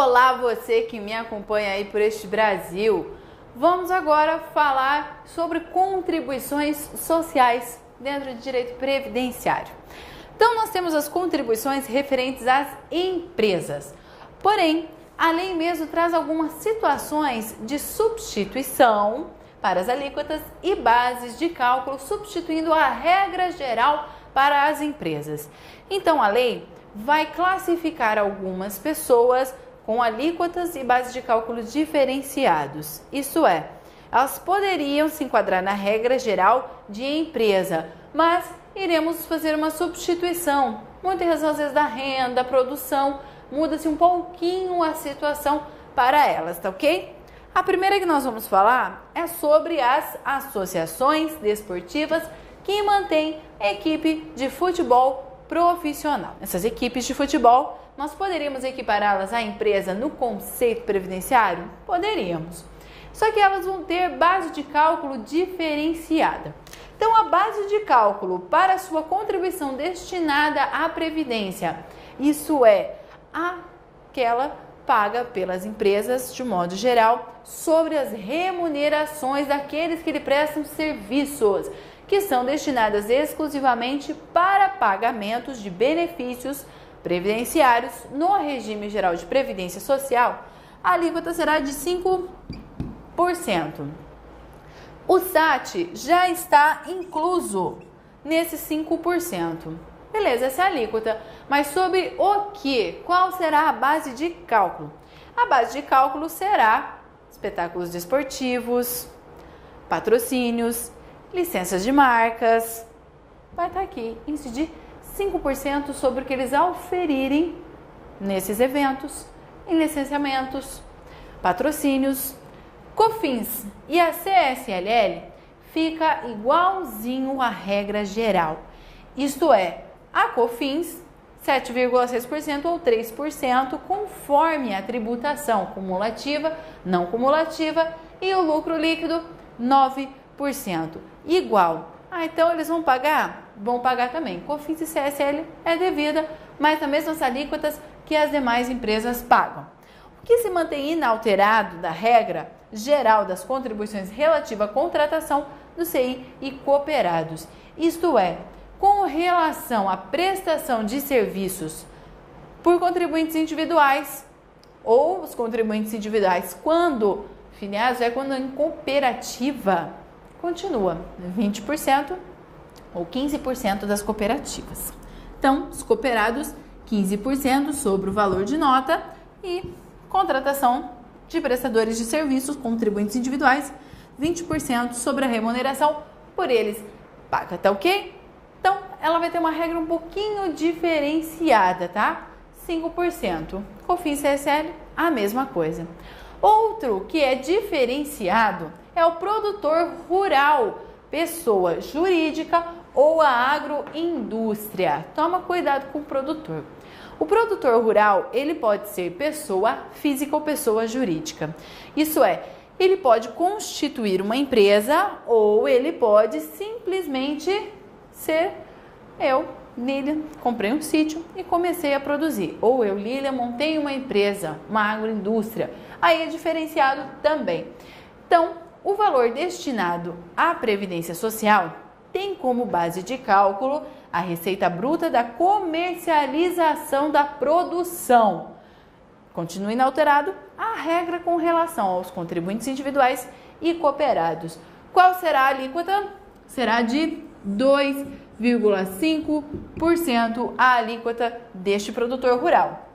Olá, você que me acompanha aí por este Brasil. Vamos agora falar sobre contribuições sociais dentro de direito previdenciário. Então, nós temos as contribuições referentes às empresas. Porém, a lei mesmo traz algumas situações de substituição para as alíquotas e bases de cálculo, substituindo a regra geral para as empresas. Então, a lei vai classificar algumas pessoas com alíquotas e bases de cálculo diferenciados. Isso é, elas poderiam se enquadrar na regra geral de empresa, mas iremos fazer uma substituição. Muitas vezes da renda, da produção, muda-se um pouquinho a situação para elas, tá ok? A primeira que nós vamos falar é sobre as associações desportivas que mantêm equipe de futebol profissional. Essas equipes de futebol, nós poderíamos equipará-las à empresa no conceito previdenciário? Poderíamos. Só que elas vão ter base de cálculo diferenciada. Então, a base de cálculo para a sua contribuição destinada à previdência, isso é aquela paga pelas empresas, de modo geral, sobre as remunerações daqueles que lhe prestam serviços, que são destinadas exclusivamente para pagamentos de benefícios previdenciários no regime geral de previdência social. A alíquota será de 5%. O SAT já está incluso nesses 5%. Beleza, essa é a alíquota. Mas sobre o que? Qual será a base de cálculo? A base de cálculo será espetáculos desportivos, patrocínios, licenças de marcas. Vai estar aqui, índice de 5% sobre o que eles auferirem nesses eventos, em licenciamentos, patrocínios, COFINS e a CSLL fica igualzinho à regra geral. Isto é, a COFINS 7,6% ou 3% conforme a tributação cumulativa, não cumulativa e o lucro líquido 9%. Igual. Então eles vão pagar? Vão pagar também. COFINS e CSL é devida, mas nas mesmas alíquotas que as demais empresas pagam. O que se mantém inalterado da regra geral das contribuições relativa à contratação do CI e cooperados. Isto é, com relação à prestação de serviços por contribuintes individuais ou os contribuintes individuais, quando filiados, quando em cooperativa, continua 20% ou 15% das cooperativas. Então, os cooperados, 15% sobre o valor de nota e contratação de prestadores de serviços, contribuintes individuais, 20% sobre a remuneração por eles paga, tá ok? Então, ela vai ter uma regra um pouquinho diferenciada, tá? 5%. COFINS e CSL, a mesma coisa. Outro que é diferenciado é o produtor rural, pessoa jurídica ou a agroindústria. Toma cuidado com o produtor. O produtor rural, ele pode ser pessoa física ou pessoa jurídica. Isso é, ele pode constituir uma empresa ou ele pode simplesmente ser eu, Lília, comprei um sítio e comecei a produzir. Ou eu, Lília, montei uma empresa, uma agroindústria. Aí é diferenciado também. Então, o valor destinado à Previdência Social tem como base de cálculo a receita bruta da comercialização da produção. Continua inalterado a regra com relação aos contribuintes individuais e cooperados. Qual será a alíquota? Será de 2,5% a alíquota deste produtor rural.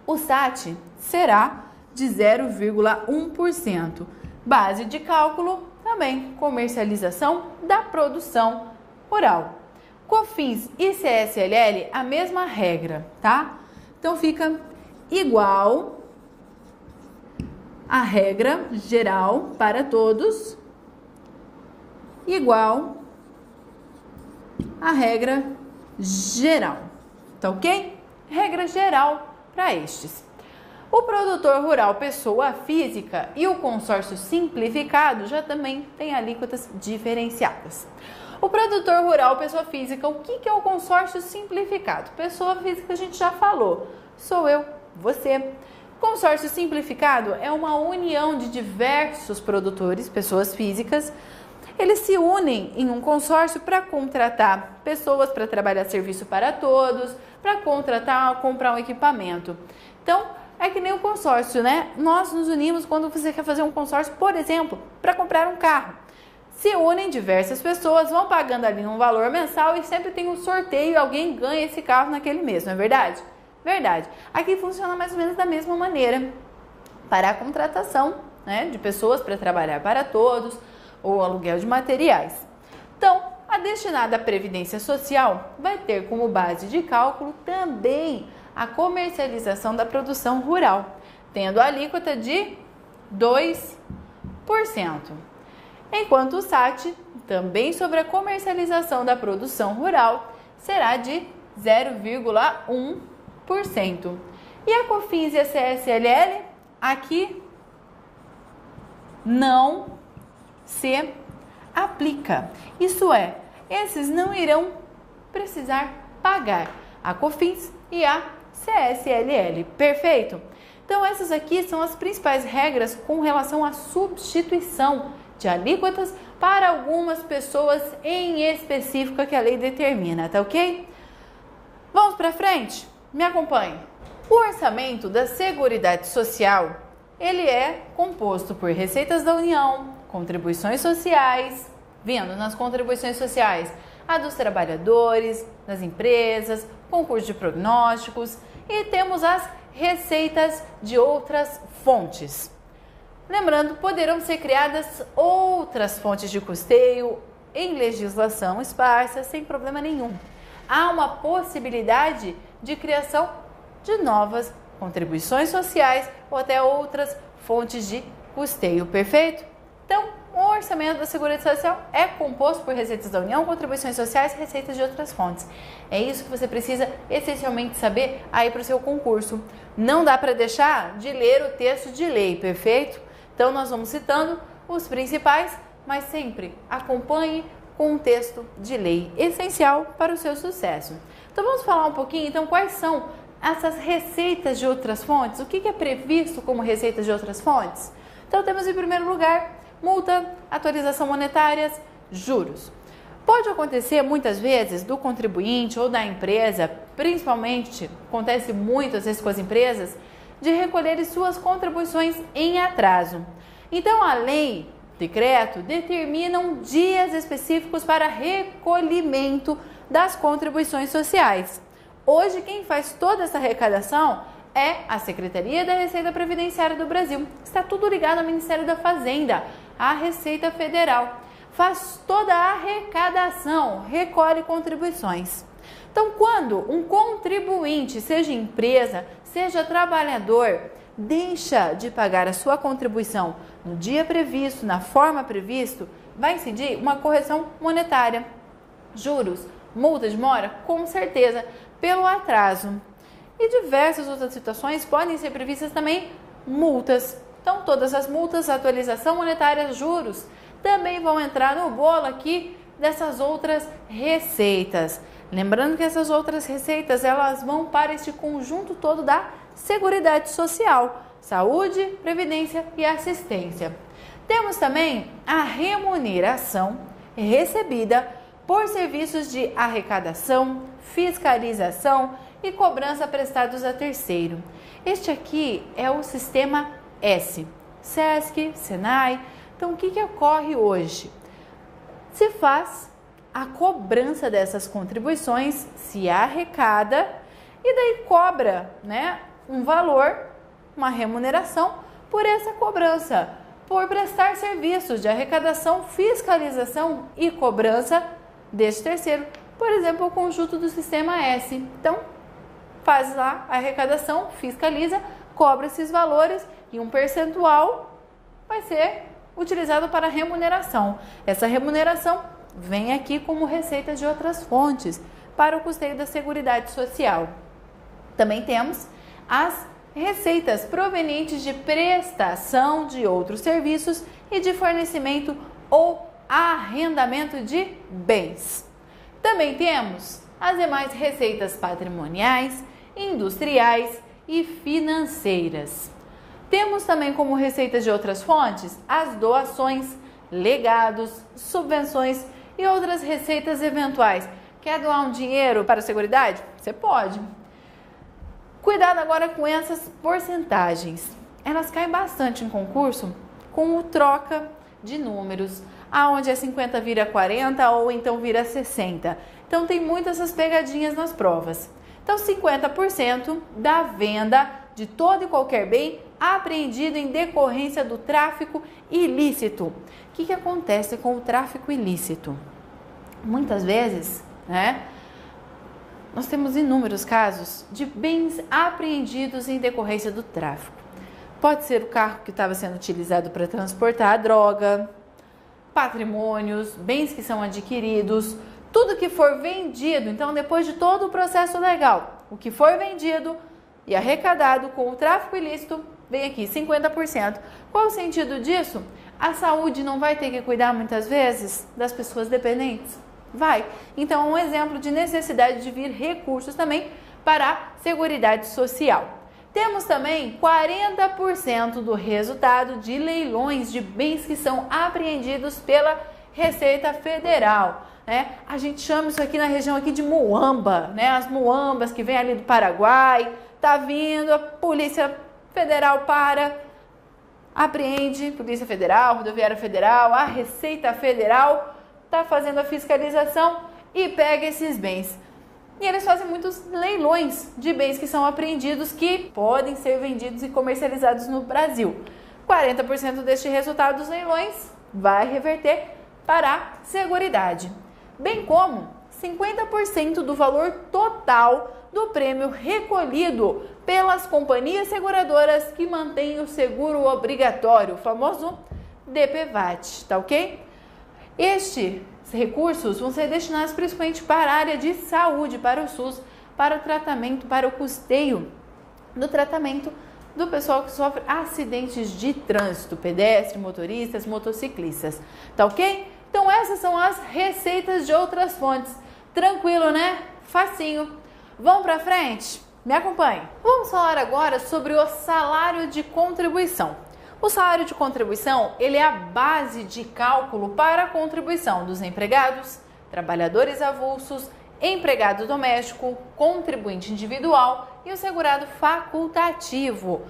O SAT será de 0,1%. Base de cálculo também, comercialização da produção rural. COFINS e CSLL, a mesma regra, tá? Então fica igual a regra geral para todos, igual a regra geral, tá ok? Regra geral para estes. O produtor rural, pessoa física e o consórcio simplificado já também tem alíquotas diferenciadas. O produtor rural, pessoa física, o que é o consórcio simplificado? Pessoa física a gente já falou, sou eu, você. Consórcio simplificado é uma união de diversos produtores, pessoas físicas. Eles se unem em um consórcio para contratar pessoas para trabalhar serviço para todos, para comprar um equipamento. Então, é que nem o consórcio, né? Nós nos unimos quando você quer fazer um consórcio, por exemplo, para comprar um carro. Se unem diversas pessoas, vão pagando ali um valor mensal e sempre tem um sorteio e alguém ganha esse carro naquele mês, não é verdade? Verdade. Aqui funciona mais ou menos da mesma maneira para a contratação, né, de pessoas para trabalhar para todos ou aluguel de materiais. Então, a destinada à Previdência Social vai ter como base de cálculo também a comercialização da produção rural, tendo a alíquota de 2%. Enquanto o SAT, também sobre a comercialização da produção rural, será de 0,1%. E a COFINS e a CSLL aqui não se aplica. Isso é, esses não irão precisar pagar a COFINS e a CSLL. Perfeito? Então essas aqui são as principais regras com relação à substituição de alíquotas para algumas pessoas em específico que a lei determina, tá ok? Vamos para frente? Me acompanhe. O orçamento da Seguridade Social, ele é composto por receitas da União, contribuições sociais, vendo nas contribuições sociais a dos trabalhadores, das empresas, concurso de prognósticos e temos as receitas de outras fontes. Lembrando, poderão ser criadas outras fontes de custeio em legislação esparsa sem problema nenhum. Há uma possibilidade de criação de novas contribuições sociais ou até outras fontes de custeio, perfeito? Então, o orçamento da Seguridade Social é composto por receitas da União, contribuições sociais e receitas de outras fontes. É isso que você precisa essencialmente saber aí para o seu concurso. Não dá para deixar de ler o texto de lei, perfeito? Então, nós vamos citando os principais, mas sempre acompanhe com um texto de lei essencial para o seu sucesso. Então vamos falar um pouquinho, então, quais são essas receitas de outras fontes? O que é previsto como receitas de outras fontes? Então temos em primeiro lugar multa, atualização monetárias, juros. Pode acontecer muitas vezes do contribuinte ou da empresa, principalmente acontece muitas vezes com as empresas, de recolherem suas contribuições em atraso. Então a lei decreto determinam dias específicos para recolhimento das contribuições sociais. Hoje, quem faz toda essa arrecadação é a Secretaria da Receita Previdenciária do Brasil. Está tudo ligado ao Ministério da Fazenda, à Receita Federal. Faz toda a arrecadação, recolhe contribuições. Então, quando um contribuinte, seja empresa, seja trabalhador, deixa de pagar a sua contribuição no dia previsto, na forma previsto, vai incidir uma correção monetária. Juros, multa de mora, com certeza, pelo atraso. E diversas outras situações podem ser previstas também multas. Então, todas as multas, atualização monetária, juros, também vão entrar no bolo aqui dessas outras receitas. Lembrando que essas outras receitas, elas vão para este conjunto todo da Seguridade Social, saúde, previdência e assistência. Temos também a remuneração recebida por serviços de arrecadação, fiscalização e cobrança prestados a terceiro. Este aqui é o sistema S, SESC, SENAI. Então, o que ocorre hoje? Se faz a cobrança dessas contribuições, se arrecada e daí cobra, né, um valor, uma remuneração por essa cobrança, por prestar serviços de arrecadação, fiscalização e cobrança deste terceiro. Por exemplo, o conjunto do sistema S. Então, faz lá a arrecadação, fiscaliza, cobra esses valores e um percentual vai ser utilizado para remuneração. Essa remuneração vem aqui como receita de outras fontes para o custeio da Seguridade Social. Também temos as receitas provenientes de prestação de outros serviços e de fornecimento ou arrendamento de bens. Também temos as demais receitas patrimoniais, industriais e financeiras. Temos também como receitas de outras fontes as doações, legados, subvenções e outras receitas eventuais. Quer doar um dinheiro para a Seguridade? Você pode. Cuidado agora com essas porcentagens. Elas caem bastante em concurso com o troca de números, aonde é 50 vira 40 ou então vira 60. Então tem muitas essas pegadinhas nas provas. Então 50% da venda de todo e qualquer bem apreendido em decorrência do tráfico ilícito. O que acontece com o tráfico ilícito? Muitas vezes, nós temos inúmeros casos de bens apreendidos em decorrência do tráfico. Pode ser o carro que estava sendo utilizado para transportar a droga, patrimônios, bens que são adquiridos, tudo que for vendido. Então, depois de todo o processo legal, o que for vendido e arrecadado com o tráfico ilícito, vem aqui 50%. Qual o sentido disso? A saúde não vai ter que cuidar muitas vezes das pessoas dependentes? Vai. Então, é um exemplo de necessidade de vir recursos também para a Seguridade Social. Temos também 40% do resultado de leilões de bens que são apreendidos pela Receita Federal. A gente chama isso aqui na região aqui de muamba, as muambas que vêm ali do Paraguai, tá vindo, a Polícia Federal apreende, Polícia Federal, Rodoviária Federal, a Receita Federal tá fazendo a fiscalização e pega esses bens. E eles fazem muitos leilões de bens que são apreendidos que podem ser vendidos e comercializados no Brasil. 40% deste resultado dos leilões vai reverter para a Seguridade, bem como 50% do valor total do prêmio recolhido pelas companhias seguradoras que mantêm o seguro obrigatório, o famoso DPVAT, tá ok? Estes recursos vão ser destinados principalmente para a área de saúde, para o SUS, para o tratamento, para o custeio do tratamento do pessoal que sofre acidentes de trânsito, pedestres, motoristas, motociclistas, tá ok? Então essas são as receitas de outras fontes. Tranquilo, né? Facinho. Vamos para frente? Me acompanhe. Vamos falar agora sobre o salário de contribuição. O salário de contribuição, ele é a base de cálculo para a contribuição dos empregados, trabalhadores avulsos, empregado doméstico, contribuinte individual e o segurado facultativo.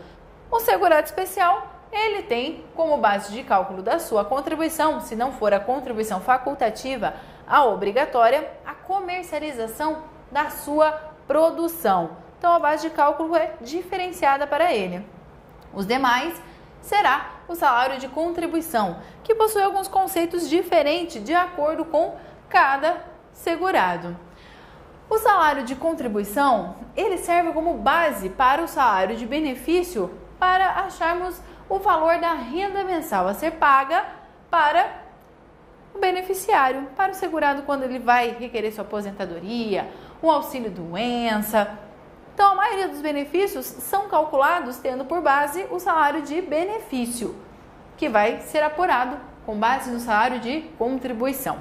O segurado especial, ele tem como base de cálculo da sua contribuição, se não for a contribuição facultativa, a obrigatória, a comercialização da sua produção. Então a base de cálculo é diferenciada para ele. Os demais será o salário de contribuição, que possui alguns conceitos diferentes de acordo com cada segurado. O salário de contribuição, ele serve como base para o salário de benefício para acharmos o valor da renda mensal a ser paga para o beneficiário, para o segurado quando ele vai requerer sua aposentadoria, um auxílio doença. Então, a maioria dos benefícios são calculados tendo por base o salário de benefício, que vai ser apurado com base no salário de contribuição.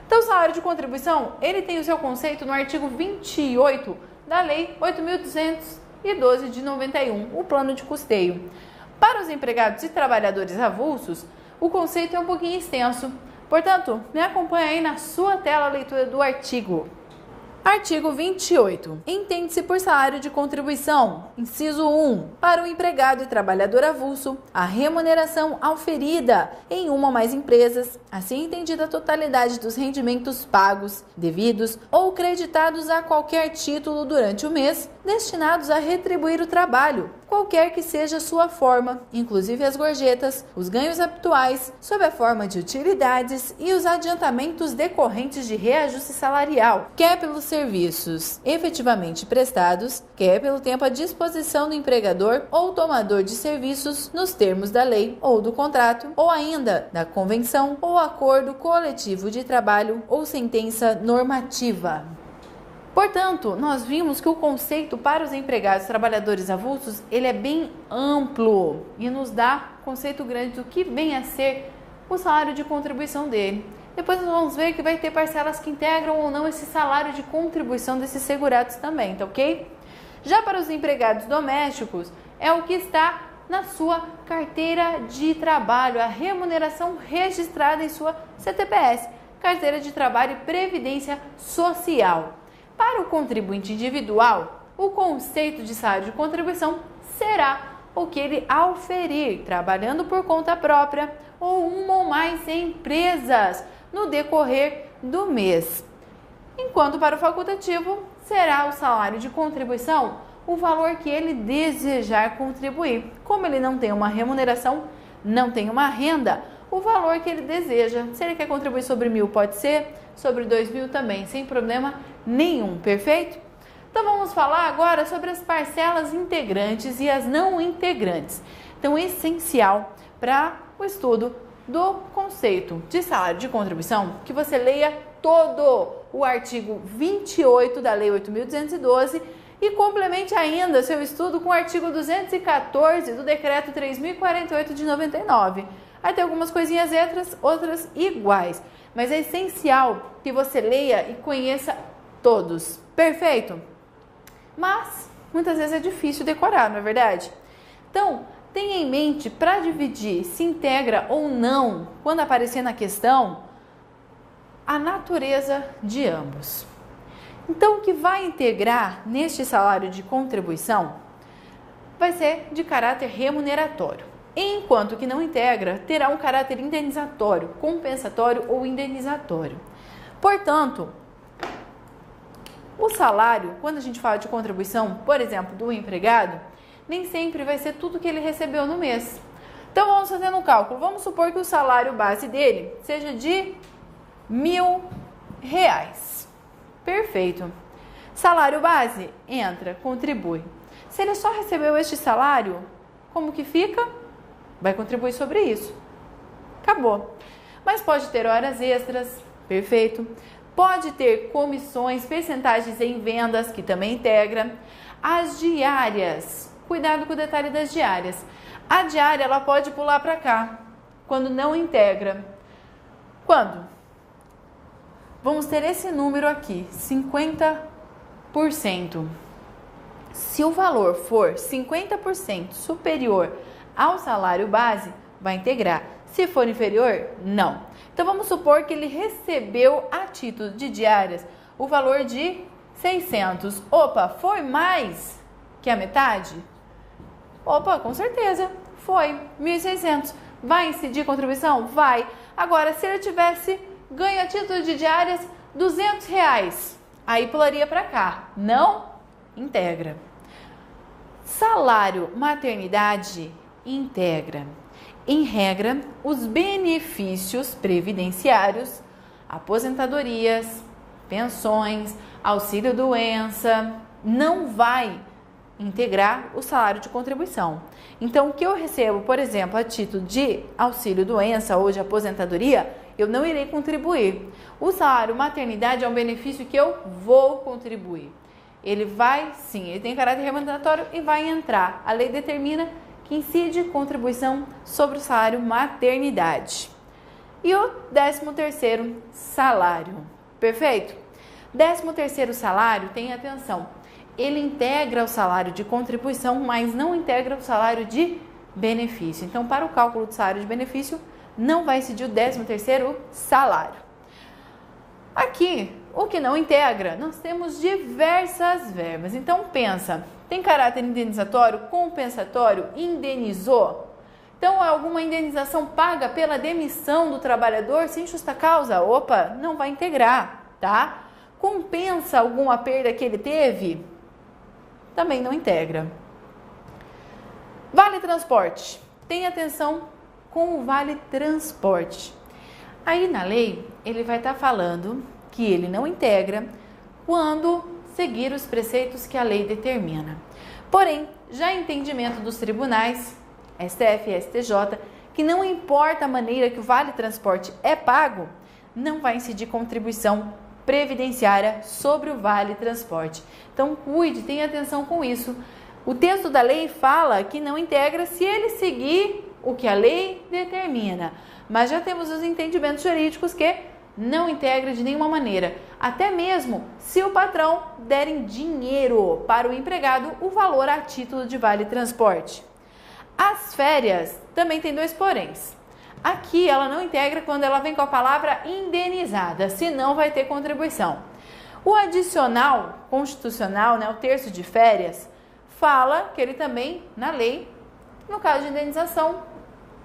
Então, o salário de contribuição, ele tem o seu conceito no artigo 28 da Lei 8.212 de 91, o plano de custeio. Para os empregados e trabalhadores avulsos, o conceito é um pouquinho extenso. Portanto, me acompanhe aí na sua tela a leitura do artigo. Artigo 28. Entende-se por salário de contribuição, inciso 1, para o empregado e trabalhador avulso, a remuneração auferida em uma ou mais empresas, assim entendida a totalidade dos rendimentos pagos, devidos ou creditados a qualquer título durante o mês, destinados a retribuir o trabalho, qualquer que seja a sua forma, inclusive as gorjetas, os ganhos habituais, sob a forma de utilidades e os adiantamentos decorrentes de reajuste salarial, quer pelos serviços efetivamente prestados, quer pelo tempo à disposição do empregador ou tomador de serviços nos termos da lei ou do contrato, ou ainda da convenção ou acordo coletivo de trabalho ou sentença normativa. Portanto, nós vimos que o conceito para os empregados e trabalhadores avulsos, ele é bem amplo e nos dá conceito grande do que vem a ser o salário de contribuição dele. Depois nós vamos ver que vai ter parcelas que integram ou não esse salário de contribuição desses segurados também, tá ok? Já para os empregados domésticos, é o que está na sua carteira de trabalho, a remuneração registrada em sua CTPS, carteira de trabalho e previdência social. Para o contribuinte individual, o conceito de salário de contribuição será o que ele auferir, trabalhando por conta própria ou uma ou mais empresas no decorrer do mês. Enquanto para o facultativo, será o salário de contribuição o valor que ele desejar contribuir. Como ele não tem uma remuneração, não tem uma renda, o valor que ele deseja. Se ele quer contribuir sobre 1.000, pode ser, sobre 2.000 também, sem problema nenhum, perfeito? Então vamos falar agora sobre as parcelas integrantes e as não integrantes. Então, essencial para o estudo do conceito de salário de contribuição, que você leia todo o artigo 28 da Lei 8.212 e complemente ainda seu estudo com o artigo 214 do Decreto 3.048 de 99. Aí tem algumas coisinhas extras, outras iguais, mas é essencial que você leia e conheça todos, perfeito? Mas muitas vezes é difícil decorar, não é verdade? Então, tenha em mente para dividir se integra ou não, quando aparecer na questão, a natureza de ambos. Então, o que vai integrar neste salário de contribuição vai ser de caráter remuneratório, enquanto que não integra terá um caráter indenizatório, compensatório ou indenizatório. Portanto, o salário, quando a gente fala de contribuição, por exemplo, do empregado, nem sempre vai ser tudo que ele recebeu no mês. Então, vamos fazendo um cálculo. Vamos supor que o salário base dele seja de R$1.000. Perfeito. Salário base, entra, contribui. Se ele só recebeu este salário, como que fica? Vai contribuir sobre isso. Acabou. Mas pode ter horas extras, perfeito. Pode ter comissões, percentagens em vendas, que também integra. As diárias, cuidado com o detalhe das diárias. A diária, ela pode pular para cá, quando não integra. Quando? Vamos ter esse número aqui, 50%. Se o valor for 50% superior ao salário base, vai integrar. Se for inferior, não. Então, vamos supor que ele recebeu a título de diárias o valor de 600. Opa, foi mais que a metade? Opa, com certeza, foi 1.600. Vai incidir contribuição? Vai. Agora, se ele tivesse ganho a título de diárias R$200, aí pularia para cá. Não integra. Salário maternidade integra. Em regra, os benefícios previdenciários, aposentadorias, pensões, auxílio-doença, não vai integrar o salário de contribuição. Então, o que eu recebo, por exemplo, a título de auxílio-doença ou de aposentadoria, eu não irei contribuir. O salário maternidade é um benefício que eu vou contribuir. Ele vai, sim, ele tem caráter remuneratório e vai entrar. A lei determina que incide contribuição sobre o salário maternidade. E o 13º salário, perfeito? 13º salário, tenha atenção, ele integra o salário de contribuição, mas não integra o salário de benefício. Então, para o cálculo do salário de benefício, não vai incidir o 13º salário. Aqui, o que não integra, nós temos diversas verbas. Então, pensa, tem caráter indenizatório, compensatório, indenizou? Então, alguma indenização paga pela demissão do trabalhador sem justa causa? Opa, não vai integrar, tá? Compensa alguma perda que ele teve? Também não integra. Vale transporte. Tenha atenção com o vale transporte. Aí na lei, ele vai estar falando que ele não integra quando seguir os preceitos que a lei determina. Porém, já em entendimento dos tribunais, STF e STJ, que não importa a maneira que o vale transporte é pago, não vai incidir contribuição previdenciária sobre o vale transporte. Então, cuide, tenha atenção com isso. O texto da lei fala que não integra se ele seguir o que a lei determina, mas já temos os entendimentos jurídicos que não integra de nenhuma maneira, até mesmo se o patrão der em dinheiro para o empregado o valor a título de vale transporte. As férias também tem 2 poréns. Aqui ela não integra quando ela vem com a palavra indenizada, senão vai ter contribuição. O adicional constitucional, o terço de férias, fala que ele também, na lei, no caso de indenização,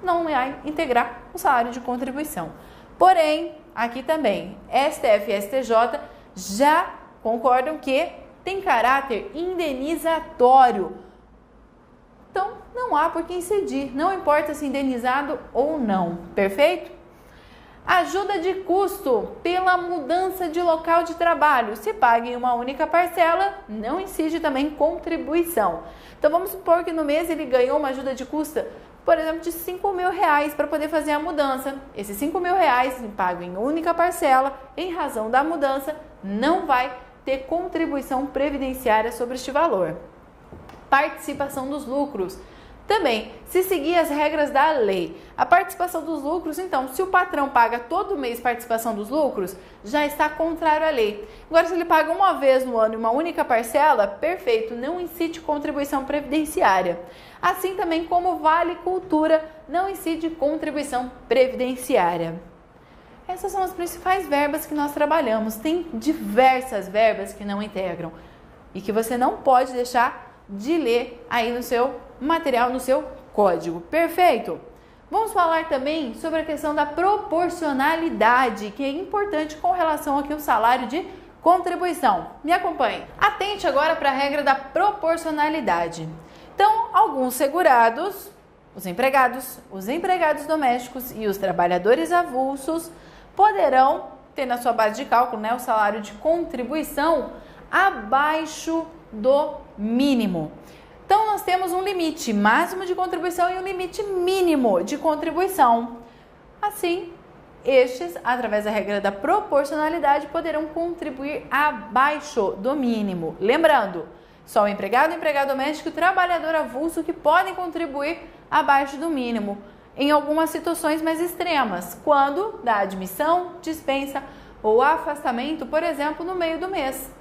não vai integrar o salário de contribuição. Porém, aqui também, STF e STJ já concordam que tem caráter indenizatório. Então, não há por que incidir, não importa se indenizado ou não, perfeito? Ajuda de custo pela mudança de local de trabalho. Se paga em uma única parcela, não incide também contribuição. Então, vamos supor que no mês ele ganhou uma ajuda de custo, por exemplo, de R$5.000 para poder fazer a mudança. Esses R$5.000 pago em única parcela, em razão da mudança, não vai ter contribuição previdenciária sobre este valor. Participação dos lucros. Também, se seguir as regras da lei, a participação dos lucros, então, se o patrão paga todo mês participação dos lucros, já está contrário à lei. Agora, se ele paga uma vez no ano em uma única parcela, perfeito, não incide contribuição previdenciária. Assim também como Vale Cultura, não incide contribuição previdenciária. Essas são as principais verbas que nós trabalhamos. Tem diversas verbas que não integram e que você não pode deixar de ler aí no seu material, no seu código. Perfeito? Vamos falar também sobre a questão da proporcionalidade, que é importante com relação aqui ao salário de contribuição. Me acompanhe. Atente agora para a regra da proporcionalidade. Então, alguns segurados, os empregados domésticos e os trabalhadores avulsos poderão ter na sua base de cálculo, o salário de contribuição abaixo do mínimo. Então, nós temos um limite máximo de contribuição e um limite mínimo de contribuição. Assim, estes, através da regra da proporcionalidade, poderão contribuir abaixo do mínimo. Lembrando, só o empregado doméstico e o trabalhador avulso que podem contribuir abaixo do mínimo, em algumas situações mais extremas, quando da admissão, dispensa ou afastamento, por exemplo, no meio do mês.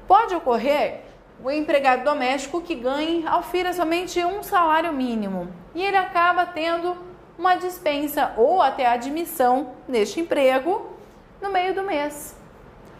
Pode ocorrer o empregado doméstico que ganhe ao FIRA somente um salário mínimo e ele acaba tendo uma dispensa ou até admissão neste emprego no meio do mês.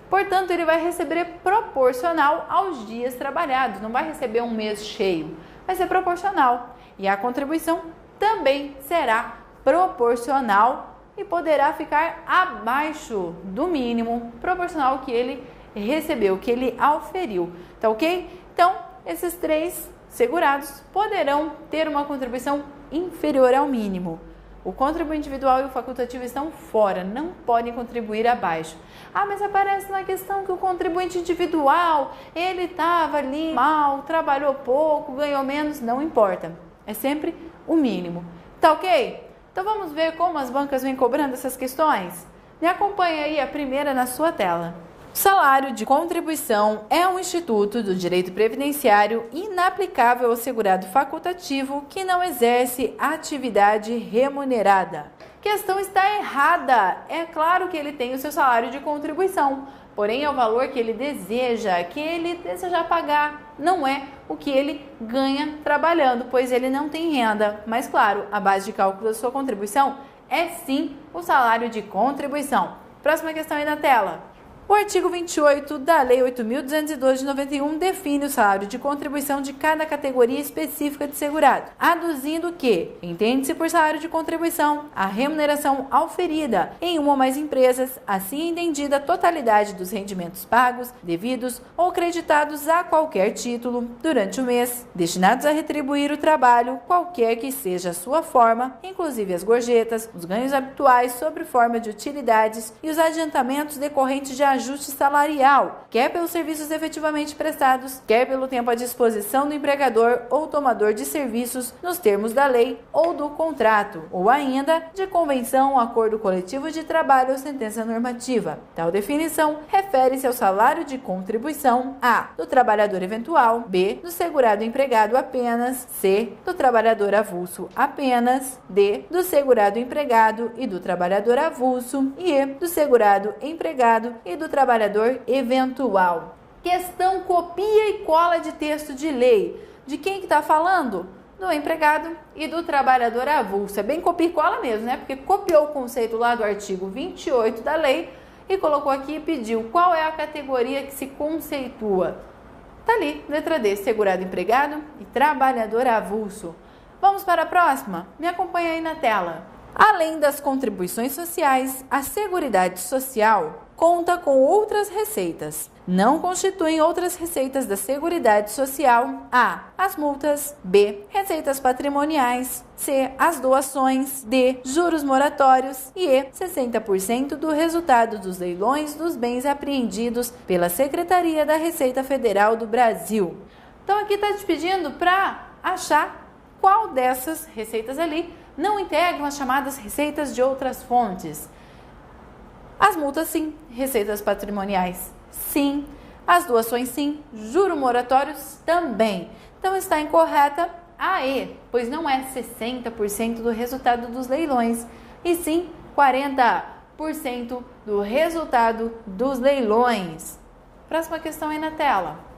Portanto, ele vai receber proporcional aos dias trabalhados, não vai receber um mês cheio, vai ser proporcional. E a contribuição também será proporcional e poderá ficar abaixo do mínimo proporcional que ele recebeu, que ele auferiu, tá ok? Então, esses 3 segurados poderão ter uma contribuição inferior ao mínimo. O contribuinte individual e o facultativo estão fora, não podem contribuir abaixo. Ah, mas aparece na questão que o contribuinte individual, ele estava ali mal, trabalhou pouco, ganhou menos, não importa. É sempre o mínimo. Tá ok? Então vamos ver como as bancas vêm cobrando essas questões? Me acompanha aí a primeira na sua tela. O salário de contribuição é um instituto do direito previdenciário inaplicável ao segurado facultativo que não exerce atividade remunerada. Questão está errada. É claro que ele tem o seu salário de contribuição, porém é o valor que ele deseja pagar, não é o que ele ganha trabalhando, pois ele não tem renda. Mas claro, a base de cálculo da sua contribuição é sim o salário de contribuição. Próxima questão aí na tela. O artigo 28 da Lei 8.202 de 91 define o salário de contribuição de cada categoria específica de segurado, aduzindo que entende-se por salário de contribuição a remuneração auferida em uma ou mais empresas, assim entendida a totalidade dos rendimentos pagos, devidos ou creditados a qualquer título durante o mês, destinados a retribuir o trabalho, qualquer que seja a sua forma, inclusive as gorjetas, os ganhos habituais sob forma de utilidades e os adiantamentos decorrentes de reajuste salarial, quer pelos serviços efetivamente prestados, quer pelo tempo à disposição do empregador ou tomador de serviços nos termos da lei ou do contrato, ou ainda de convenção, acordo coletivo de trabalho ou sentença normativa. Tal definição refere-se ao salário de contribuição A. do trabalhador eventual, B. do segurado empregado apenas, C. do trabalhador avulso apenas, D. do segurado empregado e do trabalhador avulso e E. do segurado empregado e do trabalhador eventual. Questão copia e cola de texto de lei. De quem que está falando? Do empregado e do trabalhador avulso. É bem copia e cola mesmo, né? Porque copiou o conceito lá do artigo 28 da lei e colocou aqui e pediu qual é a categoria que se conceitua. Tá ali, letra D, segurado empregado e trabalhador avulso. Vamos para a próxima? Me acompanha aí na tela. Além das contribuições sociais, a Seguridade Social conta com outras receitas. Não constituem outras receitas da Seguridade Social: A. as multas, B. receitas patrimoniais, C. as doações, D. juros moratórios e E. 60% do resultado dos leilões dos bens apreendidos pela Secretaria da Receita Federal do Brasil. Então aqui está te pedindo para achar qual dessas receitas ali não integram as chamadas receitas de outras fontes. As multas, sim. Receitas patrimoniais, sim. As doações, sim. Juros moratórios, também. Então está incorreta a E, pois não é 60% do resultado dos leilões, e sim 40% do resultado dos leilões. Próxima questão aí na tela.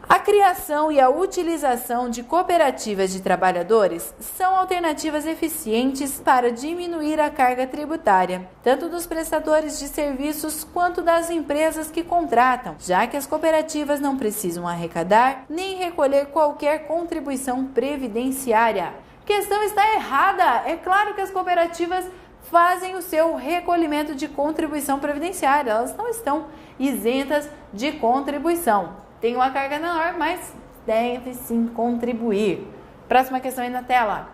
A criação e a utilização de cooperativas de trabalhadores são alternativas eficientes para diminuir a carga tributária, tanto dos prestadores de serviços quanto das empresas que contratam, já que as cooperativas não precisam arrecadar nem recolher qualquer contribuição previdenciária. Questão está errada! É claro que as cooperativas fazem o seu recolhimento de contribuição previdenciária, elas não estão isentas de contribuição. Tem uma carga menor, mas deve sim contribuir. Próxima questão aí na tela.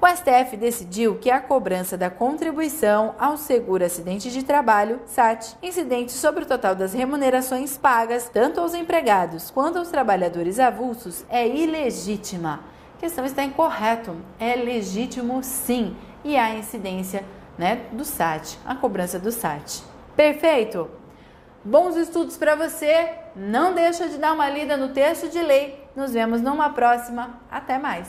O STF decidiu que a cobrança da contribuição ao seguro acidente de trabalho, SAT, incidente sobre o total das remunerações pagas tanto aos empregados quanto aos trabalhadores avulsos, é ilegítima. A questão está incorreta. É legítimo sim. E há incidência, do SAT, a cobrança do SAT. Perfeito? Bons estudos para você, não deixa de dar uma lida no texto de lei. Nos vemos numa próxima. Até mais!